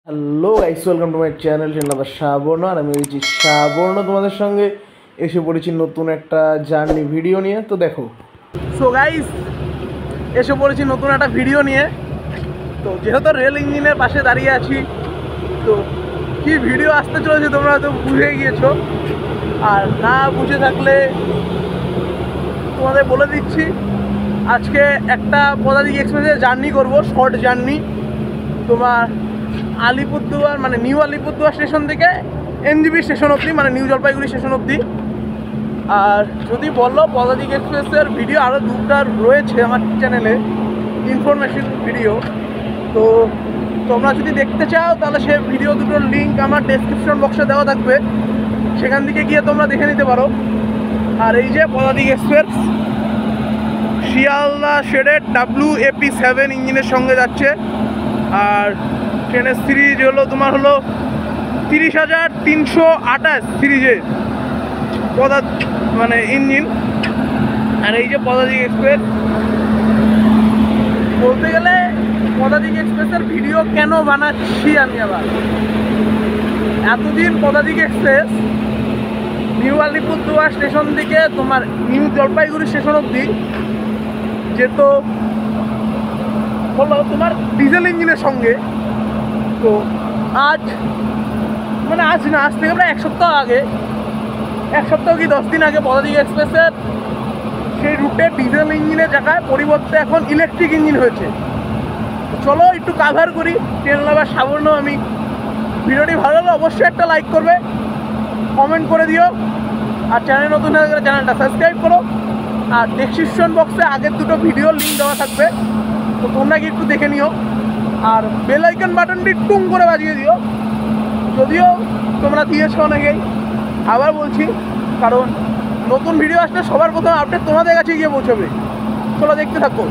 Hello guys, welcome to my channel Shravan. আর আমি হয়েছি শ্রাবণ, তোমাদের সঙ্গে এসে পড়েছি নতুন একটা জার্নি ভিডিও নিয়ে। তো দেখো, সো গাইস এসে পড়েছি নতুন একটা ভিডিও নিয়ে। তো যেহেতু রেল ইঞ্জিনের পাশে দাঁড়িয়ে আছি, তো কি ভিডিও আসতে চলেছে তোমরা তো বুঝে গিয়েছো। আর না বুঝে থাকলে তোমাদের বলে দিচ্ছি, আজকে একটা পদাতিক এক্সপ্রেসে জার্নি করব, শর্ট জার্নি। তোমার আলিপুরদুয়ার মানে নিউ আলিপুরদুয়ার স্টেশন থেকে এনজিবি স্টেশন অবধি, মানে নিউ জলপাইগুড়ি স্টেশন অবধি। আর যদি বলো পদাতিক এক্সপ্রেসের ভিডিও আরও দুটা রয়েছে আমার চ্যানেলে, ইনফরমেশন ভিডিও। তো তোমরা যদি দেখতে চাও তাহলে সে ভিডিও দুটোর লিঙ্ক আমার ডেসক্রিপশন বক্সে দেওয়া থাকবে, সেখান থেকে গিয়ে তোমরা দেখে নিতে পারো। আর এই যে পদাতিক এক্সপ্রেস শিয়ালদা শেডের WAP7 ইঞ্জিনের সঙ্গে যাচ্ছে। আর ট্রেনের সিরিজ হলো তোমার 30,328 সিরিজের মানে ইঞ্জিন। আর এই যে পদাতিক এক্সপ্রেস, বলতে গেলে পদাতিক এক্সপ্রেসের ভিডিও কেন বানাচ্ছি আমি আবার, এতদিন পদাতিক এক্সপ্রেস নিউ আলিপুরদুয়ার স্টেশন থেকে তোমার নিউ জলপাইগুড়ি স্টেশন অবধি যেত হলো তোমার ডিজেল ইঞ্জিনের সঙ্গে। তো আজ থেকে প্রায় এক সপ্তাহ আগে, 10 দিন আগে পদাতিক এক্সপ্রেসের সেই রুটে ডিজেল ইঞ্জিনের জায়গায় পরিবর্তে এখন ইলেকট্রিক ইঞ্জিন হয়েছে। চলো একটু কাভার করি। ট্রেন লাভার শ্রাবণ আমি। ভিডিওটি ভালো লাগলে অবশ্যই একটা লাইক করবে, কমেন্ট করে দিও। আর চ্যানেল নতুন হয়ে গেলে চ্যানেলটা সাবস্ক্রাইব করো। আর ডেসক্রিপশন বক্সে আগের দুটো ভিডিও লিঙ্ক দেওয়া থাকবে, তো তোমরা কি একটু দেখে নিও। আর বেল আইকন বাটনটি টুং করে বাজিয়ে দিও, যদিও তোমরা দিয়েছো অনেকেই। আবার বলছি, কারণ নতুন ভিডিও আসলে সবার প্রথম আপডেট তোমাদের কাছে গিয়ে পৌঁছবে। চলো দেখতে থাকো।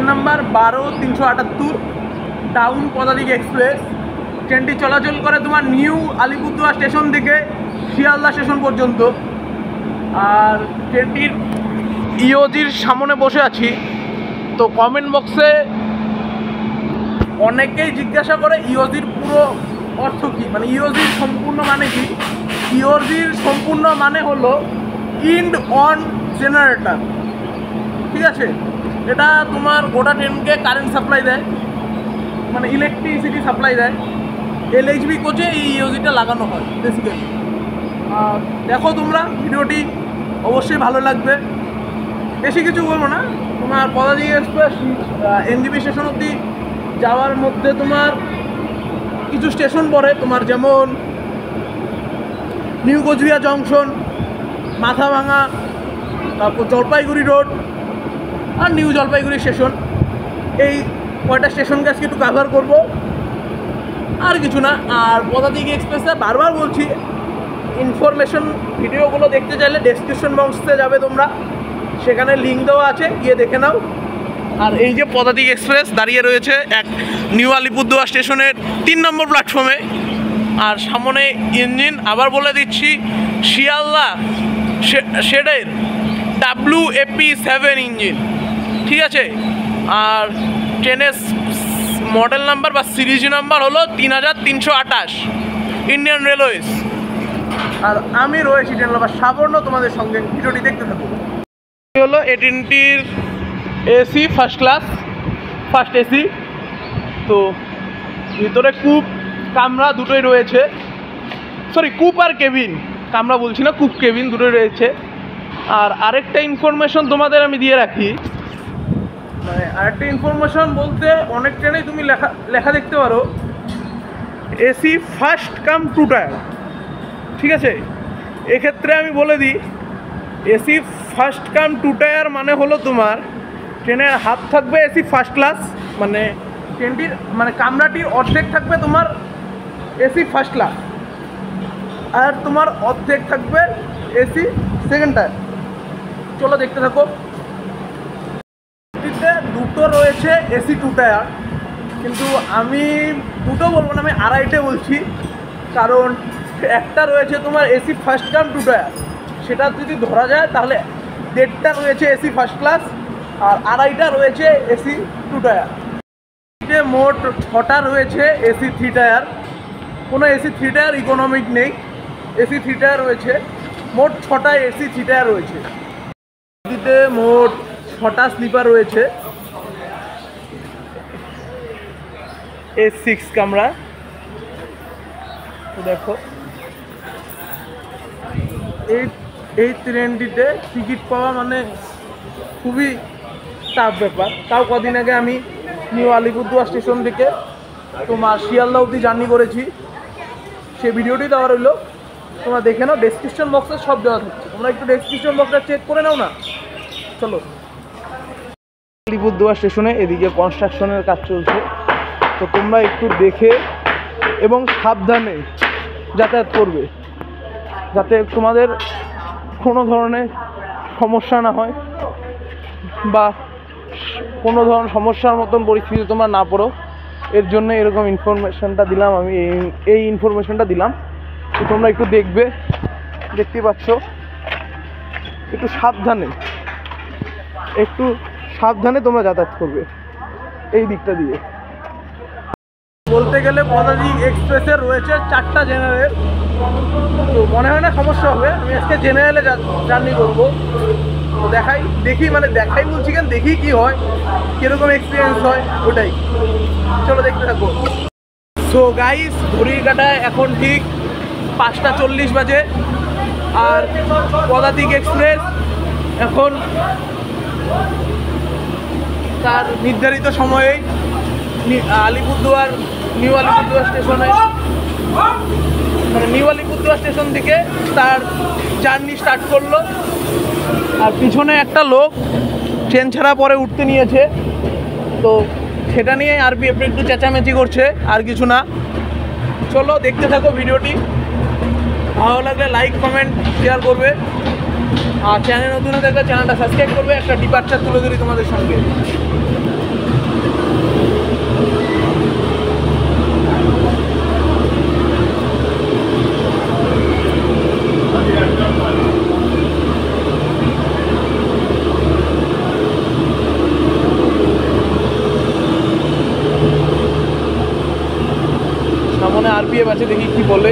ট্রেন নাম্বার 12-378, টাউন পদাতিক এক্সপ্রেস। ট্রেনটি চলাচল করে তোমার নিউ আলিপুরদুয়ার স্টেশন থেকে শিয়ালদা স্টেশন পর্যন্ত। আর ট্রেনটির ইওজির সামনে বসে আছি। তো কমেন্ট বক্সে অনেকেই জিজ্ঞাসা করে ইওজির পুরো অর্থ কী, মানে ইওজির সম্পূর্ণ মানে কি। ইওজির সম্পূর্ণ মানে হলো ইন্ড অন জেনারেটর, ঠিক আছে। এটা তোমার গোটা ট্রেনকে কারেন্ট সাপ্লাই দেয়, মানে ইলেকট্রিসিটি সাপ্লাই দেয়। এলএইচবি কোচে এই ইওজিটা লাগানো হয় বেসিক্যালি। দেখো তোমরা ভিডিওটি, অবশ্যই ভালো লাগবে। বেশি কিছু বলবো না, তোমার পদাতিক এক্সপ্রেস এনজেপি স্টেশন অবধি যাওয়ার মধ্যে তোমার কিছু স্টেশন পড়ে, তোমার যেমন নিউ কোচবিহার জংশন, মাথাভাঙা, তারপর জলপাইগুড়ি রোড আর নিউ জলপাইগুড়ি স্টেশন। এই কয়টা স্টেশনকে আজকে একটু কাভার করবো, আর কিছু না। আর পদাতিক এক্সপ্রেসে বারবার বলছি, ইনফরমেশন ভিডিওগুলো দেখতে চাইলে ডেসক্রিপশন বক্সে যাবে তোমরা, সেখানে লিঙ্ক দেওয়া আছে, গিয়ে দেখে নাও। আর এই যে পদাতিক এক্সপ্রেস দাঁড়িয়ে রয়েছে এক নিউ আলিপুরদুয়ার স্টেশনের 3 নম্বর প্ল্যাটফর্মে। আর সামনে ইঞ্জিন আবার বলে দিচ্ছি, শিয়ালদা শেডের WAP7 ইঞ্জিন, ঠিক আছে। আর ট্রেনের মডেল নাম্বার বা সিরিজ নাম্বার হলো 3328, ইন্ডিয়ান রেলওয়েজ। আর আমি রয়েছি ট্রেন লাভার সাবর্ণ, তোমাদের সঙ্গে ভিডিওটি দেখতে থাকবো। হলো এই ট্রেনটির AC first class, first AC. তো ভিতরে কূপ কামরা দুটোই রয়েছে, সরি কূপ আর কেবিন, কামরা বলছি না, কূপ কেবিন দুটোই রয়েছে। আর আরেকটা ইনফরমেশন তোমাদের আমি দিয়ে রাখি, মানে আরেকটা ইনফরমেশন বলতে, অনেক ট্রেনেই তুমি লেখা দেখতে পারো AC first cum two tier, ঠিক আছে। এক্ষেত্রে আমি বলে দিই, AC first cum two tier মানে হলো তোমার ট্রেনের হাফ থাকবে এসি ফার্স্ট ক্লাস, মানে ট্রেনটির মানে কামরাটির অর্ধেক থাকবে তোমার এসি ফার্স্ট ক্লাস, আর তোমার অর্ধেক থাকবে এসি সেকেন্ড টায়ার। চলো দেখতে থাকো। দুটো রয়েছে এসি টু টায়ার, কিন্তু আমি দুটো বলবো না, আমি আড়াইটে বলছি। কারণ একটা রয়েছে তোমার AC first cum two tier, সেটা যদি ধরা যায় তাহলে 1.5টা রয়েছে এসি ফার্স্ট ক্লাস আর আড়াইটা রয়েছে এসি টু টায়ার। মোট 6টা রয়েছে এসি 3 টায়ার, কোনো এসি 3 টায়ার ইকোনমিক নেই, এসি 3 টায়ার রয়েছে। মোট 6টা এসি 3 টায়ার রয়েছে। এদিকে মোট 6টা স্লিপার রয়েছে, A6 কামরা। তো দেখো এই ট্রেনটিতে টিকিট পাওয়া মানে খুবই টাফ ব্যাপার। তাও কদিন আগে আমি নিউ আলিপুরদুয়ার স্টেশন থেকে তোমার শিয়ালদা অবধি জার্নি করেছি, সে ভিডিওটি দেওয়া রইলো, তোমরা দেখে নাও। ডেসক্রিপশন বক্সে সব দেওয়া থাকছে, তোমরা একটু ডেসক্রিপশন বক্সটা চেক করে নাও না। চলো, আলিপুরদুয়ার স্টেশনে এদিকে কনস্ট্রাকশনের কাজ চলছে, তো তোমরা একটু দেখে এবং সাবধানে যাতায়াত করবে, যাতে তোমাদের কোনো ধরনের সমস্যা না হয় বা কোনো ধরনের সমস্যার মতন পরিস্থিতি তোমরা না পড়ো। এর জন্য এরকম ইনফরমেশনটা দিলাম, আমি এই ইনফরমেশনটা দিলাম। তো তোমরা একটু দেখবে, দেখতে পাচ্ছ, একটু সাবধানে তোমরা যাতায়াত করবে এই দিকটা দিয়ে। বলতে গেলে পদাতিক এক্সপ্রেসের রয়েছে 4টা জেনারেল, তো মনে হয় না সমস্যা হবে। আমি আজকে জেনারেলে জার্নি করবো, তো দেখাই বলছি কেন, দেখি কি হয়, কীরকম এক্সপিরিয়েন্স হয় ওটাই। চলো দেখতে থাকবো। সো গাইস, ঘড়ির কাঁটায় এখন ঠিক 5টা 40 বাজে, আর পদাতিক এক্সপ্রেস এখন তার নির্ধারিত সময়েই নিউ আলিপুরদুয়ার স্টেশনে, মানে নিউ আলিপুরদুয়ার স্টেশন থেকে তার জার্নি স্টার্ট করলো। আর পিছনে একটা লোক ট্রেন ছাড়া পরে উঠতে নিয়েছে, তো সেটা নিয়ে আরপিএফ একটু চেঁচামেচি করছে, আর কিছু না। চলো দেখতে থাকো ভিডিওটি, ভালো লাগলে লাইক কমেন্ট শেয়ার করবে, আর চ্যানেল নতুন হয়ে থাকলে চ্যানেলটা সাবস্ক্রাইব করবে। একটা ডিপার্চার তুলে ধরি তোমাদের সঙ্গে। আরপিএফ আছে, দেখি কি বলে।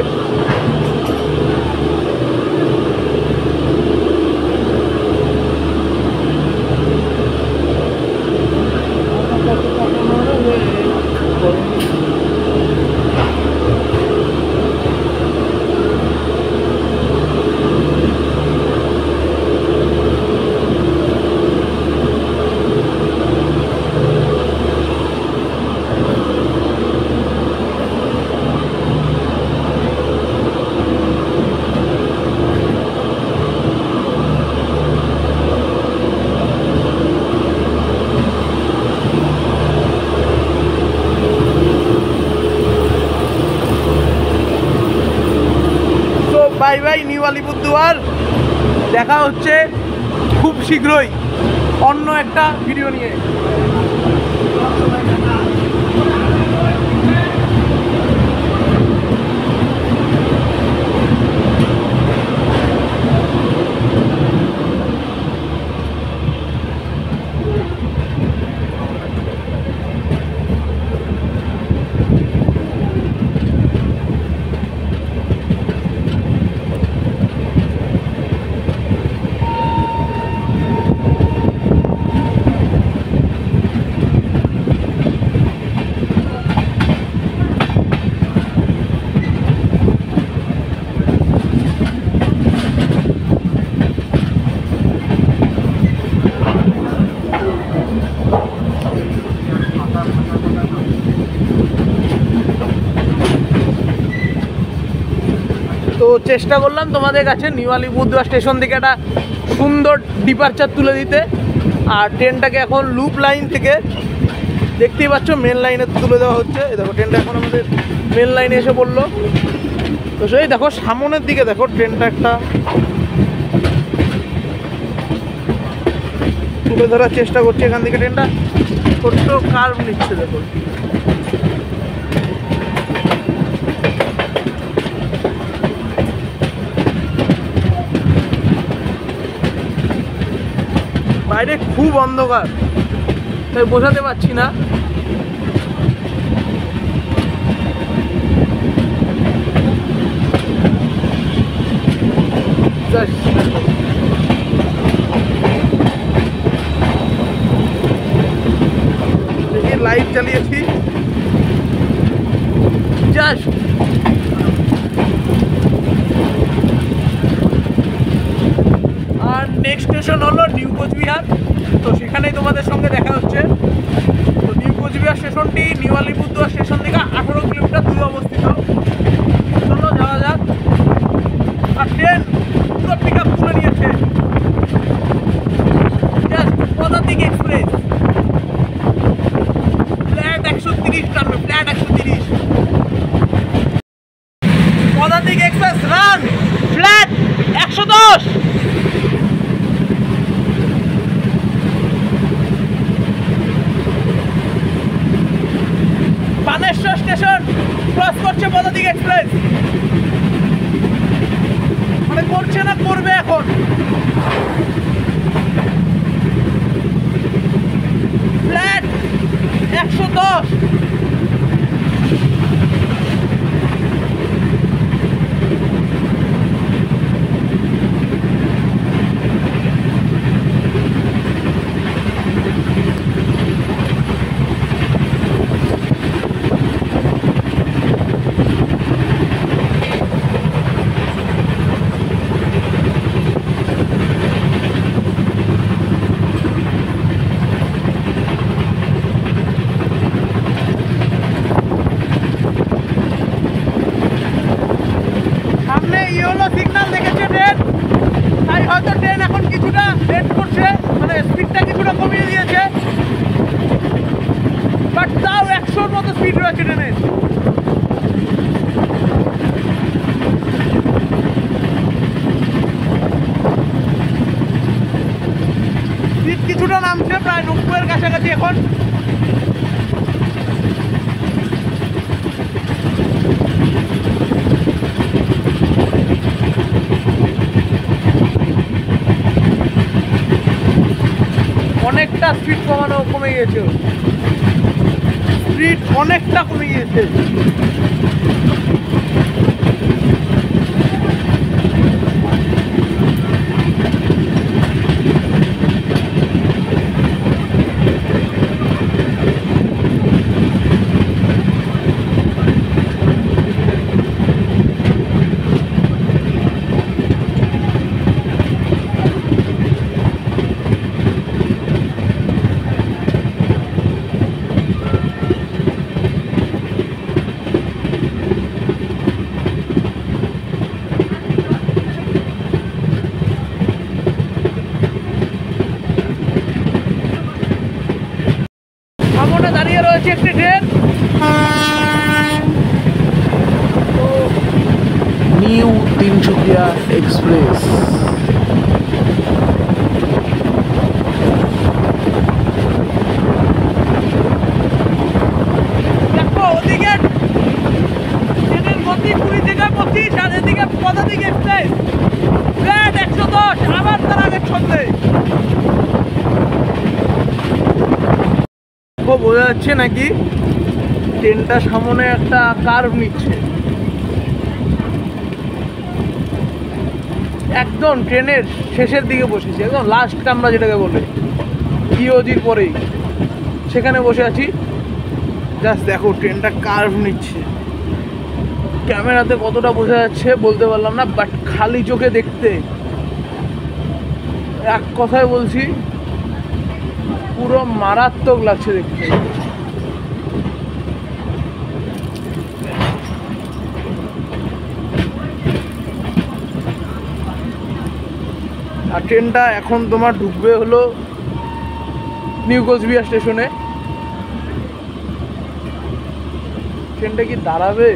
বাই বাই নিউ আলিপুরদুয়ার, দেখা হচ্ছে খুব শীঘ্রই অন্য একটা ভিডিও নিয়ে। তো চেষ্টা করলাম তোমাদের কাছে নিউ আলিপুরদুয়ার স্টেশন থেকে একটা সুন্দর ডিপারচার তুলে দিতে। আর ট্রেনটাকে এখন লুপ লাইন থেকে দেখতেই পাচ্ছ মেন লাইনে তুলে দেওয়া হচ্ছে। এই দেখো ট্রেনটা এখন আমাদের মেন লাইনে এসে পড়লো। তো সেই দেখো সামনের দিকে দেখো ট্রেনটা একটা তুলে ধরার চেষ্টা করছে। এখান থেকে ট্রেনটা ছোট্ট কার্ভ নিচ্ছে দেখো। বাইরে খুব অন্ধকার, তাই বোঝাতে পারছি না। লাইট চালিয়েছি জাস্ট। আর নেক্সট স্টেশন হলো নিউ কোচবিহার। তো সেখানেই তোমাদের সঙ্গে দেখা হচ্ছে। তো নিউ কোচবিহার স্টেশনটি নিউ আলিপুরদুয়ার স্টেশন থেকে 18 কিলোমিটার দূরে অবস্থিত। চলো যাওয়া যাক। আর ট্রেন পুরো পিক আপ তুলে নিয়েছে, জাস্ট পদাতিক এক্সপ্রেস ফ্ল্যাট 130 টানবে, ফ্ল্যাট 130। পদাতিক express run flat 110। Baneshwar station cross করছে পদাতিক এক্সপ্রেস। মানে করছে না, করবে এখন। ফ্ল্যাট 110। সিগন্যাল দেখেছে ট্রেন, তাই হয়তো ট্রেন এখন কিছুটা লেট করছে, মানে স্পিডটা কিছুটা কমিয়ে দিয়েছে। বাট তাও 100-র মতো স্পিড রয়েছে ট্রেনের। স্পিড কিছুটা নামছে, প্রায় 90-এর কাছাকাছি এখন। অনেকটা স্পিড কমে গিয়েছে। স্পিড অনেকটা কমে গিয়েছে। সামনে দাঁড়িয়ে রয়েছে একটি ট্রেন, নিউ তিনসুকিয়া এক্সপ্রেস। দেখো ওদিকে ট্রেনের গতি 20 থেকে 25, আর এদিকে পদাতিক এক্সপ্রেস 110, আবার তার আগে ছন্দে। বোঝা যাচ্ছে নাকি ট্রেনটা সামনে একটা কার্ভ নিচ্ছে, একদম ট্রেনের শেষের দিকে বসেছি, একদম লাস্ট কামরা যেটাকে বলে ইওজির পরেই সেখানে বসে আছি। জাস্ট দেখো ট্রেনটা কার্ভ নিচ্ছে, ক্যামেরাতে কতটা বোঝা যাচ্ছে বলতে পারলাম না, বাট খালি চোখে দেখতে এক কথায় বলছি পুরো মারাত্মক লাগছে দেখতে। আর ট্রেনটা এখন তোমার ঢুকবে হলো নিউ কোচবিহার স্টেশনে। ট্রেনটা কি দাঁড়াবে?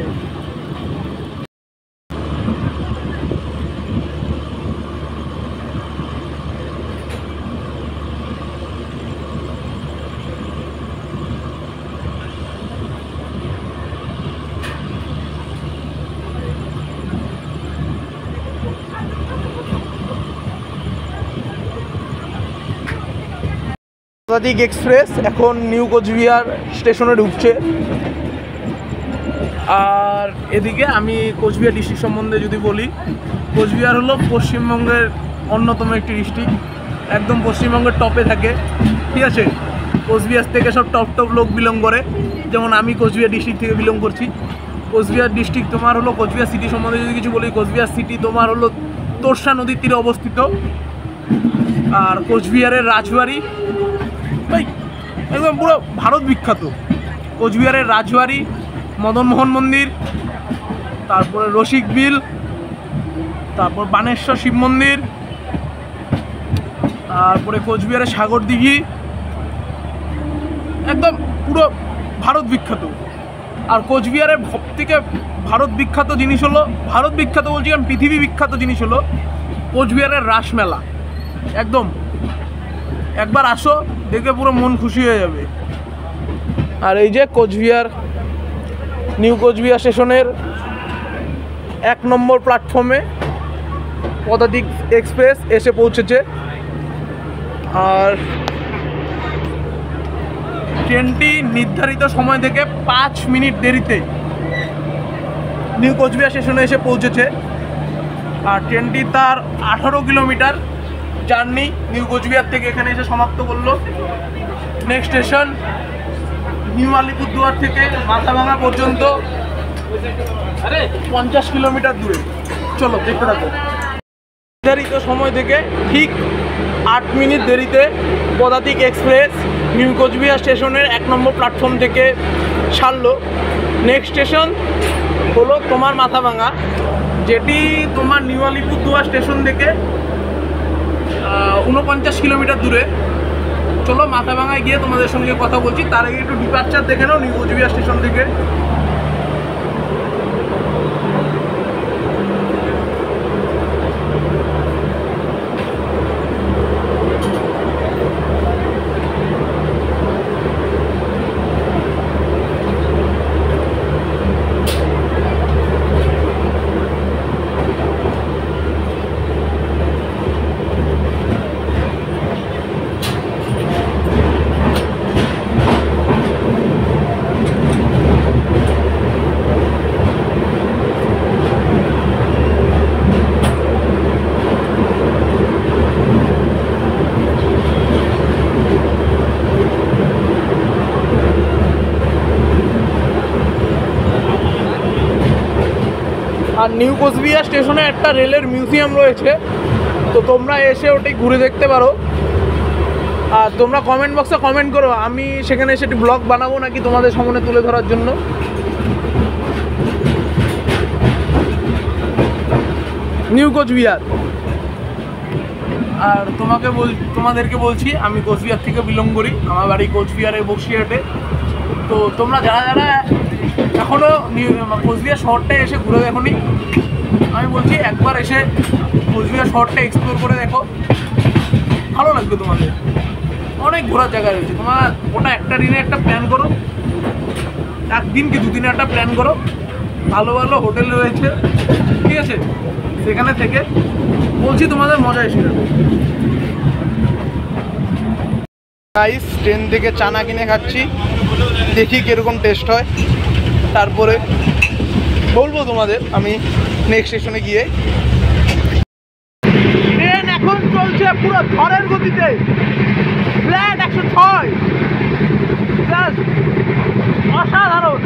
পদাতিক এক্সপ্রেস এখন নিউ কোচবিহার স্টেশনে ঢুকছে। আর এদিকে আমি কোচবিহার ডিস্ট্রিক্ট সম্বন্ধে যদি বলি, কোচবিহার হলো পশ্চিমবঙ্গের অন্যতম একটি ডিস্ট্রিক্ট, একদম পশ্চিমবঙ্গের টপে থাকে, ঠিক আছে। কোচবিহার থেকে সব টপ লোক বিলং করে, যেমন আমি কোচবিহার ডিস্ট্রিক্ট থেকে বিলং করছি। কোচবিহার ডিস্ট্রিক্ট তোমার হলো, কোচবিহার সিটি সম্বন্ধে যদি কিছু বলি, কোচবিহার সিটি তোমার হলো তোরসা নদীর তীরে অবস্থিত। আর কোচবিহারের রাজবাড়ি একদম পুরো ভারত বিখ্যাত। কোচবিহারের রাজবাড়ি, মদনমোহন মন্দির, তারপরে রসিক বিল, তারপর বানেশ্বর শিব মন্দির, তারপরে কোচবিহারের সাগর দিঘি, একদম পুরো ভারত বিখ্যাত। আর কোচবিহারের সবথেকে ভারত বিখ্যাত জিনিস হলো, ভারত বিখ্যাত বলছি কারণ পৃথিবী বিখ্যাত জিনিস হলো কোচবিহারের রাসমেলা। একদম একবার আসো, দেখে পুরো মন খুশি হয়ে যাবে। আর এই যে কোচবিহার নিউ কোচবিহার স্টেশনের 1 নম্বর প্ল্যাটফর্মে পদাতিক এক্সপ্রেস এসে পৌঁছেছে। আর ট্রেনটি নির্ধারিত সময় থেকে 5 মিনিট দেরিতে নিউ কোচবিহার স্টেশনে এসে পৌঁছেছে। আর ট্রেনটি তার 18 কিলোমিটার জার্নি নিউ কোচবিহার থেকে এখানে এসে সমাপ্ত করলো। নেক্সট স্টেশন নিউ আলিপুরদুয়ার থেকে মাথাভাঙা পর্যন্ত 50 কিলোমিটার দূরে। চলো দেখতে থাকো। নির্ধারিত সময় থেকে ঠিক 8 মিনিট দেরিতে পদাতিক এক্সপ্রেস নিউ কোচবিহার স্টেশনের 1 নম্বর প্ল্যাটফর্ম থেকে ছাড়লো। নেক্সট স্টেশন হলো তোমার মাথাভাঙা, যেটি তোমার নিউ আলিপুরদুয়ার স্টেশন থেকে 49 কিলোমিটার দূরে। চলো মাথাভাঙায় গিয়ে তোমাদের সঙ্গে কথা বলছি, তার আগে একটু ডিপার্চার দেখে নাও নিউ কোচবিহার স্টেশন থেকে। আর নিউ কোচবিহার স্টেশনে একটা রেলের মিউজিয়াম রয়েছে, তো তোমরা এসে ওটাই ঘুরে দেখতে পারো। আর তোমরা কমেন্ট বক্সে কমেন্ট করো, আমি সেখানে এসে একটি ব্লগ বানাবো নাকি তোমাদের সামনে তুলে ধরার জন্য। নিউ কোচবিহার। আর তোমাদেরকে বলছি, আমি কোচবিহার থেকে বিলং করি, আমার বাড়ি কোচবিহারের বক্সিহাটে। তো তোমরা যারা যারা এখনও কোচবিহার শহরটায় এসে ঘুরে দেখোনি, আমি বলছি একবার এসে কোচবিহার শহরটা এক্সপ্লোর করে দেখো, ভালো লাগবে তোমাদের। অনেক ঘোরার জায়গা রয়েছে, তোমরা ওটা একটা দিনে একটা প্ল্যান করো, একদিন কি দুদিনে একটা প্ল্যান করো। ভালো ভালো হোটেল রয়েছে, ঠিক আছে, সেখানে থেকে বলছি তোমাদের মজা এসে যাবে। গাইস, ট্রেন থেকে চানা কিনে খাচ্ছি, দেখি কীরকম টেস্ট হয়, তারপরে বলবো তোমাদের আমি নেক্সট স্টেশনে গিয়ে। ট্রেন এখন চলছে পুরো ঝড়ের গতিতে, ফ্ল্যাট 106, জাস্ট অসাধারণ।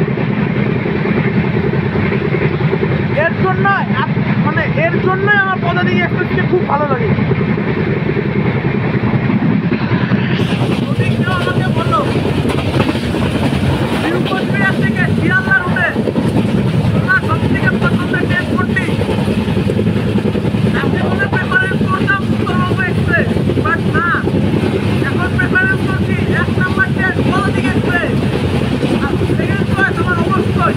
এর জন্যই আমার পদাতিক এক্সপ্রেসকে খুব ভালো লাগে। আমাকে বললো নিউ কোচবিহার থেকে শিয়ালদা রুটে তোমার সব থেকে পছন্দ ট্রেন কোনটি? আমি মনে প্রেফারেন্স করতাম উত্তরবঙ্গ এক্সপ্রেস, বাট না, এখন প্রেফারেন্স করছি 1 নম্বর ট্রেন পদাতিক এক্সপ্রেস। আর সেকেন্ড চয়েস আমার অবশ্যই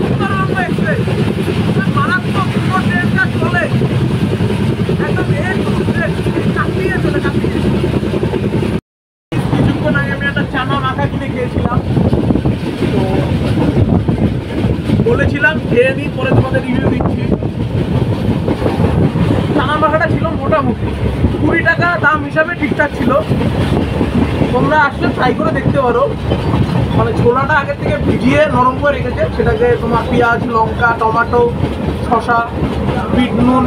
উত্তরবঙ্গ এক্সপ্রেস। মারাত্মক পুরো ট্রেনটা চলে একদম কাঁপিয়ে চলে, কাঁপিয়ে। কিছুক্ষণ আগে আমি একটা চানা মাখা কিনে খেয়েছিলাম, তো বলেছিলাম খেয়ে নিই, পরে তোমাদের রিভিউ দিচ্ছি। চানা মাখাটা ছিল মোটামুটি 20 টাকা দাম হিসাবে ঠিকঠাক ছিল। তোমরা আসলে ট্রাই করে দেখতে পারো। মানে ছোলাটা আগের থেকে ভিজিয়ে নরম করে রেখেছে, সেটাকে তোমার পেঁয়াজ, লঙ্কা, টমেটো, শসা, বিট নুন,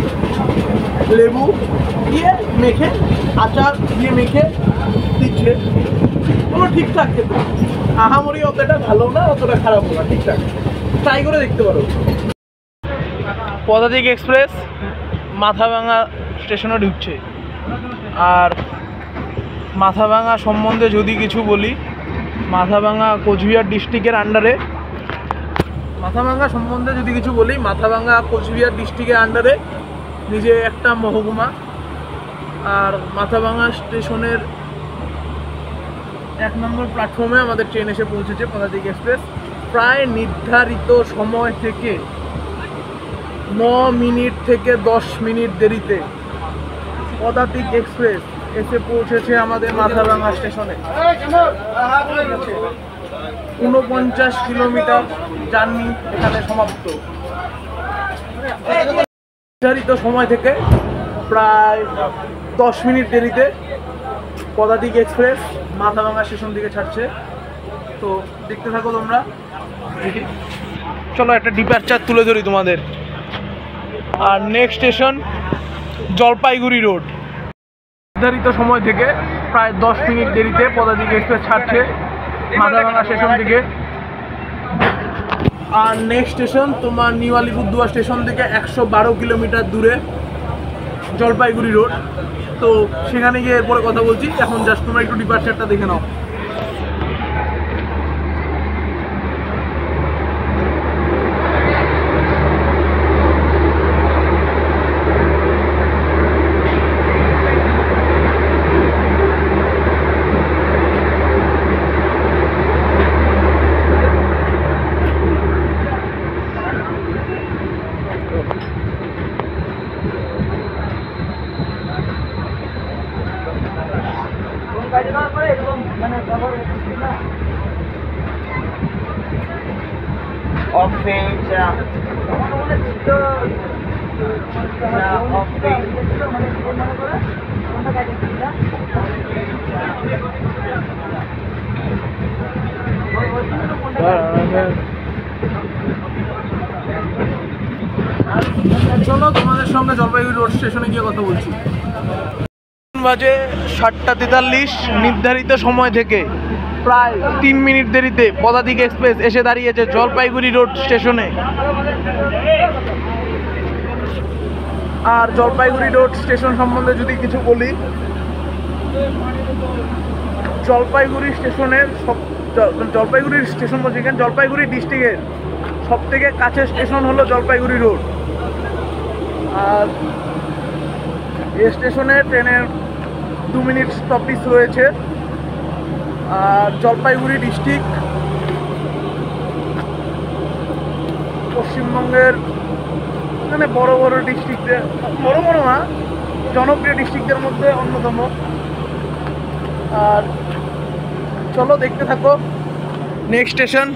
লেবু দিয়ে মেখে, আচার দিয়ে মেখে দিচ্ছে। পুরো ঠিকঠাক খেতে, আহামরি অতটা ভালো না, অতটা খারাপ না, ঠিকঠাক। ট্রাই করে দেখতে পারো। পদাতিক এক্সপ্রেস মাথাভাঙা স্টেশনে ঢুকছে। আর মাথাভাঙা সম্বন্ধে যদি কিছু বলি, মাথাভাঙা কোচবিহার ডিস্ট্রিক্টের আন্ডারে। মাথাভাঙা সম্বন্ধে যদি কিছু বলি, মাথাভাঙা কোচবিহার ডিস্ট্রিক্টের আন্ডারে নিজে একটা মহকুমা। আর মাথাভাঙা স্টেশনের 1 নম্বর প্ল্যাটফর্মে আমাদের ট্রেন এসে পৌঁছেছে, পদাতিক এক্সপ্রেস। প্রায় নির্ধারিত সময় থেকে 9 মিনিট থেকে 10 মিনিট দেরিতে পদাতিক এক্সপ্রেস এসে পৌঁছেছে আমাদের মাথাভাঙা স্টেশনে। 49 কিলোমিটার জার্নি এখানে সমাপ্ত। নির্ধারিত সময় থেকে প্রায় 10 মিনিট দেরিতে পদাতিক এক্সপ্রেস মাথাভাঙা স্টেশন থেকে ছাড়ছে। তো দেখতে থাকো তোমরা। চলো একটা ডিপারচার তুলে ধরি তোমাদের। আর নেক্সট স্টেশন জলপাইগুড়ি রোড। নির্ধারিত সময় থেকে প্রায় 10 মিনিট দেরিতে পদাতিক এক্সপ্রেস ছাড়ছে মাথাভাঙা স্টেশন থেকে। আর নেক্সট স্টেশন তোমার নিউ আলিপুরদুয়ার স্টেশন থেকে 112 কিলোমিটার দূরে জলপাইগুড়ি রোড। তো সেখানে গিয়ে এরপরে কথা বলছি, এখন জাস্ট তোমরা একটু ডিপারচারটা দেখে নাও। চলো তোমাদের সঙ্গে জলপাইগুড়ি রোড স্টেশনে গিয়ে কথা বলছি। বাজে 7টা 43। নির্ধারিত সময় থেকে প্রায় 3 মিনিট দেরিতে পদাতিক এক্সপ্রেস এসে দাঁড়িয়েছে জলপাইগুড়ি রোড স্টেশনে। আর জলপাইগুড়ি রোড স্টেশন সম্বন্ধে যদি কিছু বলি, জলপাইগুড়ি স্টেশনের জলপাইগুড়ির স্টেশন বলছি এখানে জলপাইগুড়ি ডিস্ট্রিক্টের সব থেকে কাছের স্টেশন হলো জলপাইগুড়ি রোড। আর এই স্টেশনে ট্রেনের 2 মিনিট স্টপেজ রয়েছে। আর জলপাইগুড়ি ডিস্ট্রিক্ট পশ্চিমবঙ্গের মানে বড় বড় ডিস্ট্রিক্টে, বড় বড় না, জনপ্রিয় ডিস্ট্রিক্টের মধ্যে অন্যতম। আর চলো দেখতে থাকো। Next station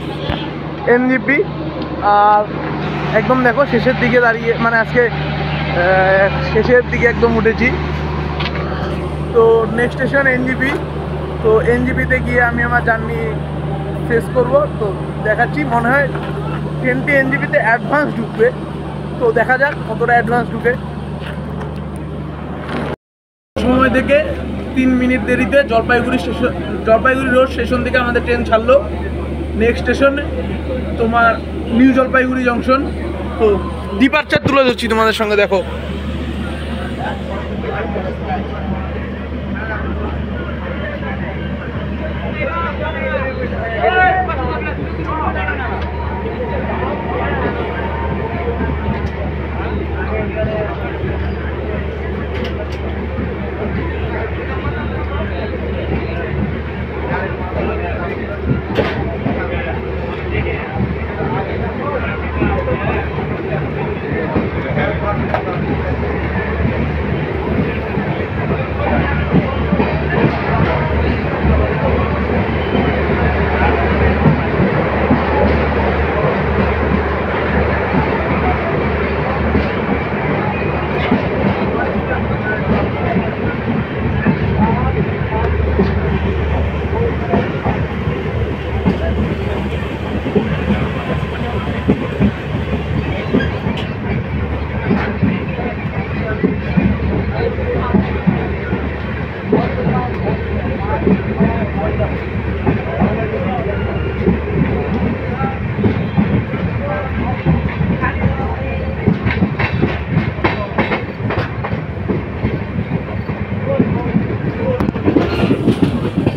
NJP. আর একদম দেখো শেষের দিকে দাঁড়িয়ে, মানে আজকে শেষের দিকে একদম উঠেছি। তো নেক্সট স্টেশন এনজিপি। তো এনজিপিতে গিয়ে আমি আমার জার্নি শেষ করব। তো দেখাচ্ছি, মনে হয় ট্রেনটি এনজিপিতে অ্যাডভান্স ঢুকবে। তো দেখা যাক কতটা অ্যাডভান্স ঢুকে। সময় থেকে 3 মিনিট দেরিতে জলপাইগুড়ি রোড স্টেশন থেকে আমাদের ট্রেন ছাড়লো। নেক্সট স্টেশন তোমার নিউ জলপাইগুড়ি জংশন। তো ডিপারচার তুলে ধরছি তোমাদের সঙ্গে, দেখো।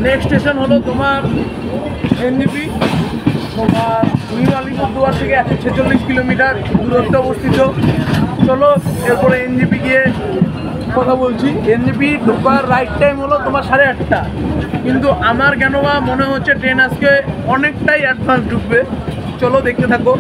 নেক্সট স্টেশন হলো তোমার এনজিপি। তোমার নিউ আলিপুরদুয়ার থেকে 146 কিলোমিটার দূরত্বে অবস্থিত। চলো এরপরে এনজিপি গিয়ে কথা বলছি। এনজিপি ঢোকার রাইট টাইম হলো তোমার 8:30, কিন্তু আমার কেন বা মনে হচ্ছে ট্রেন আজকে অনেকটাই অ্যাডভান্স ঢুকবে। চলো দেখতে থাকো।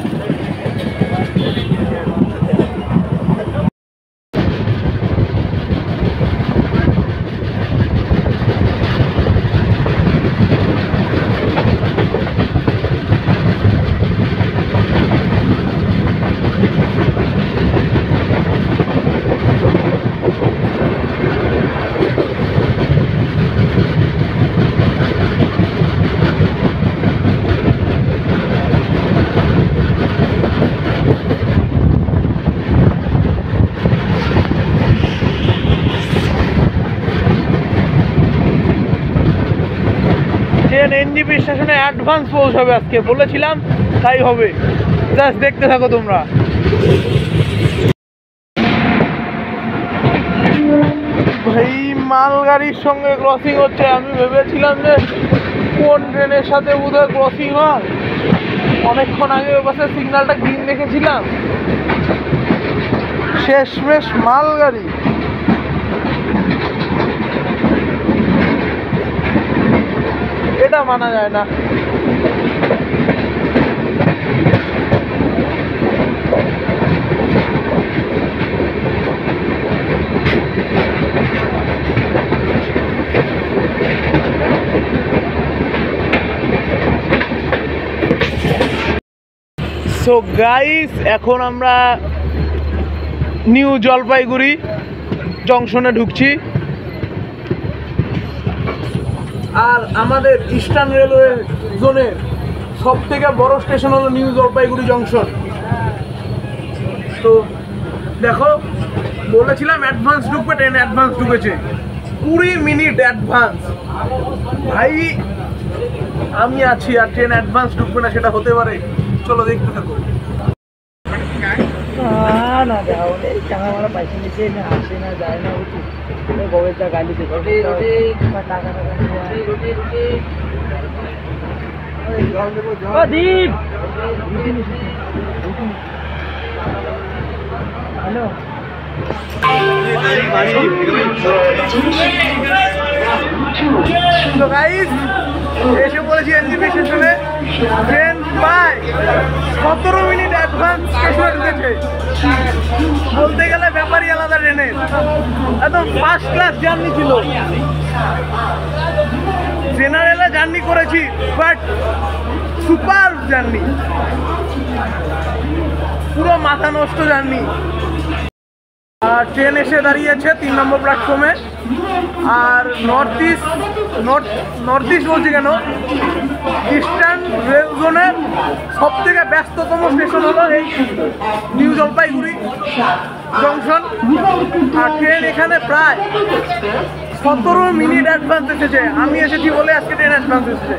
এনজিপি স্টেশনে অ্যাডভান্স পৌঁছাবে আজকে, বলেছিলাম তাই হবে। জাস্ট দেখতে থাকো তোমরা। ভাই মালগাড়ির সঙ্গে ক্রসিং হচ্ছে। আমি ভেবেছিলাম যে কোন ট্রেনের সাথে বোধহয় ক্রসিং হয়। অনেকক্ষণ আগে ওই পাশে সিগন্যালটা গ্রিন দেখেছিলাম, শেষমেশ মালগাড়ি। এটা মানা যায় না। সো গাইস, এখন আমরা নিউ জলপাইগুড়ি জংশনে ঢুকছি। আর আমাদের ইস্টার্ন রেলওয়ে জোনের সব থেকে বড় স্টেশন হলো নিউ জলপাইগুড়ি জংশন। তো দেখো, বলেছিলাম অ্যাডভান্স ঢুকবে, ট্রেন অ্যাডভান্স ঢুকেছে 20 মিনিট অ্যাডভান্স। ভাই আমি আছি আর ট্রেন অ্যাডভান্স ঢুকবে না সেটা হতে পারে? চলো দেখতে থাকো। না যাও টাকা মারা পয়সা নিচে না আসে না যায় না উচিত গোবেরটা গালি টাকা টাকা দীপ হ্যালো তো গাইস এসে পড়েছি এনজিপি স্টেশনে। ট্রেন প্রায় 17 মিনিট অ্যাডভান্স স্টেশনে ঢুকেছে। বলতে গেলে ব্যাপারই আলাদা ট্রেনের, একদম ফার্স্ট ক্লাস জার্নি ছিল। জেনারেলে জার্নি করেছি বাট সুপার জার্নি, পুরো মাথা নষ্ট জার্নি। আর ট্রেন এসে দাঁড়িয়েছে 3 নম্বর প্ল্যাটফর্মে। আর নর্থ ইস্ট বলছি কেন, ইস্টার্ন রেল জোনের সব থেকে ব্যস্ততম স্টেশন হলো এই নিউ জলপাইগুড়ি জংশন। আর ট্রেন এখানে প্রায় 17 মিনিট অ্যাডভান্স এসেছে। আমি এসেছি বলে আজকে ট্রেন অ্যাডভান্স এসেছে।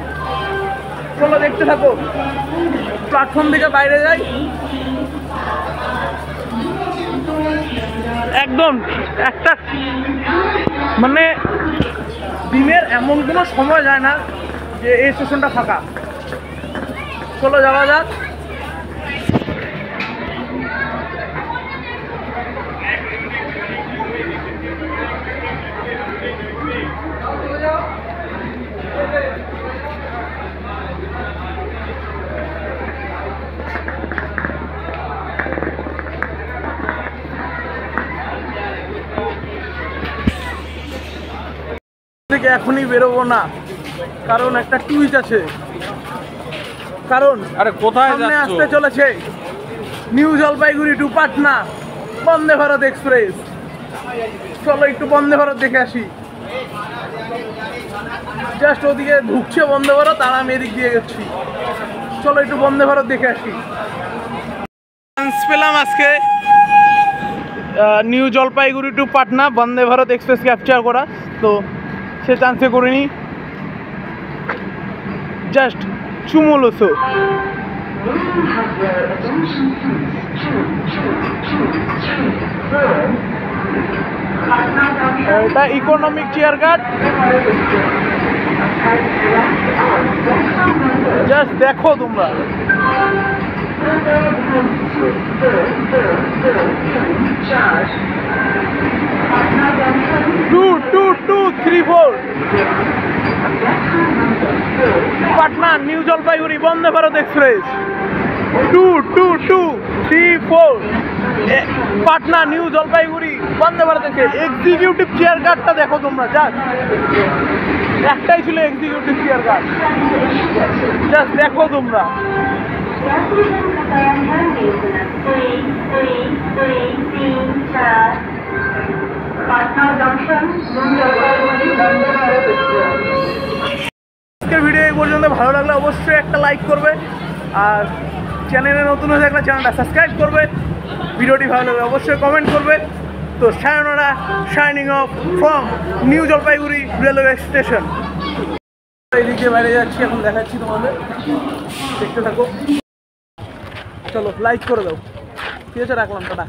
চলো দেখতে থাকো, প্ল্যাটফর্ম থেকে বাইরে যাই। একদম একটা মানে দিনের এমন কোনো সময় যায় না যে এই স্টেশনটা ফাঁকা। চলো যাওয়া যাক। থেকে এখনই বেরোবো না, কারণ একটা টুইট আছে। কারণ আরে কোথায় সামনে যাচ্ছ? আসতে চলেছে new Jalpaiguri two Patna Vande Bharat express. চলো একটু বন্দে ভারত দেখে আসি। জাস্ট ওদিকে ঢুকছে বন্দে ভারত আর আমি এদিক দিয়ে গেছি। চলো একটু বন্দে ভারত দেখে আসি। চান্স পেলাম আজকে new Jalpaiguri two Patna Vande Bharat express capture করা, তো সে চান্সে করিনি। জাস্ট চুমোলোসো। এটা ইকোনমিক চেয়ার কাট। জাস্ট দেখো তোমরা। 22234 Patna new Jalpaiguri Vande Bharat express. 22234 Patna new Jalpaiguri Vande Bharat express. Executive chair কার্ডটা দেখো তোমরা, জাস্ট একটাই ছিল এক্সিকিউটিভ চেয়ার কার্ড। জাস্ট দেখো তোমরা। আজকের ভিডিও এই পর্যন্ত। ভালো লাগলে অবশ্যই একটা লাইক করবে, আর চ্যানেলে নতুন হয়ে থাকলে চ্যানেলটা সাবস্ক্রাইব করবে। ভিডিওটি ভালো লাগলে অবশ্যই কমেন্ট করবে। তো sayonara shining of from new Jalpaiguri railway station. এইদিকে বাইরে যাচ্ছি, এখন দেখাচ্ছি তোমাদের, দেখতে থাকো। চলো লাইক করে দাও। ঠিক আছে, রাখলাম, টাটা।